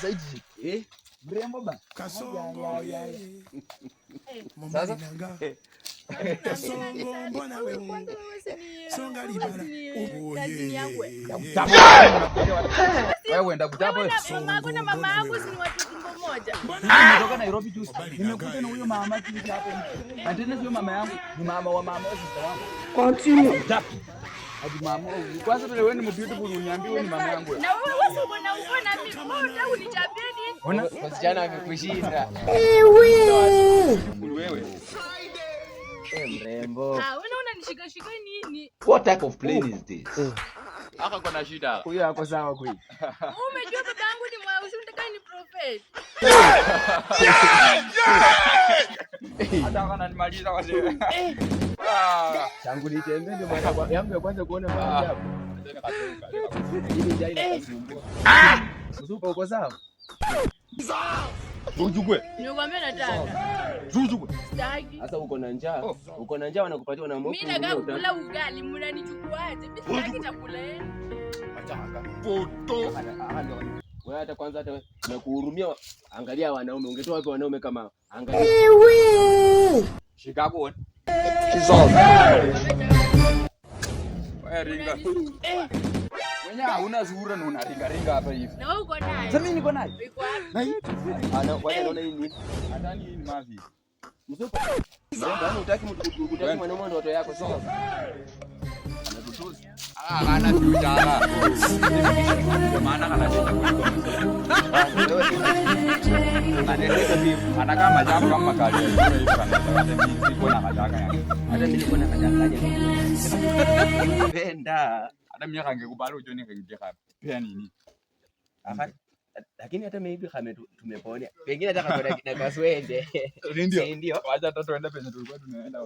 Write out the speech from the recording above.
saidi. Mrembo ba. Kasongo. Sasa Kasongo mbona wewe? Songa libala. Wewe enda kuchapa wewe. Mama yangu si watu tumbo moja. Nimetoka Nairobi juzi. Nimekuta na huyo mama juzi hapo. Na tena sio mama yangu, ni mama wa mama wa sister wangu. Continue. Hadi mama, kwanza wewe ni beautiful, uniambie wewe ni mama yangu. Na wewe uko na mimi, mbona unichapie nini? Ona wasichana amekushinda. Wewe. Mrembo. Wewe unanishika shika nini? What type of plane is this? Aka kuna shida. Huyo hapo sawa kweli. Umejua baba yangu ni mweusi, unataka ni prophet. Hata kana nimaliza wazee. Tangu nitembee ndio mwana yangu ya kwanza kuona mwana hapo. Hili ndio inasumbua. Usupa uko sawa? Ujugwe. Nikwambia nataka. Ujugwe. Sitaki. Sasa uko na njaa. Uko na njaa wanakupatia na moto. Mimi nataka kula ugali, mnanichukuaje? Mimi sitaki chakula yenu. Acha poto. Wewe hata kwanza hata nakuhurumia, angalia wanaume, ungetoa wapi wanaume kama angalia. Chicago. Wewe ringa. Wewe hauna sura na unaringa hapa hivi. Na wewe uko naye. Sasa mimi niko naye. Uko wapi? Na hii. Anaona nini? Hata ni mavi. Mzuka. Ndio unataka mtukutane mwanaume ndoto yako sio? Anakutuzi. Ana biutara. Maana kana shida kuliko anakaa majabu kama kali. Niko na majaka yangu. Hata mimi niko na majaka. Penda. Hata mimi angekubali ujoni kingejeka. Pia nini? Lakini hata maybe kama tumeponya. Pengine hata kama na kaswende. Ndio. Wacha tuende penye tulikuwa tunaenda.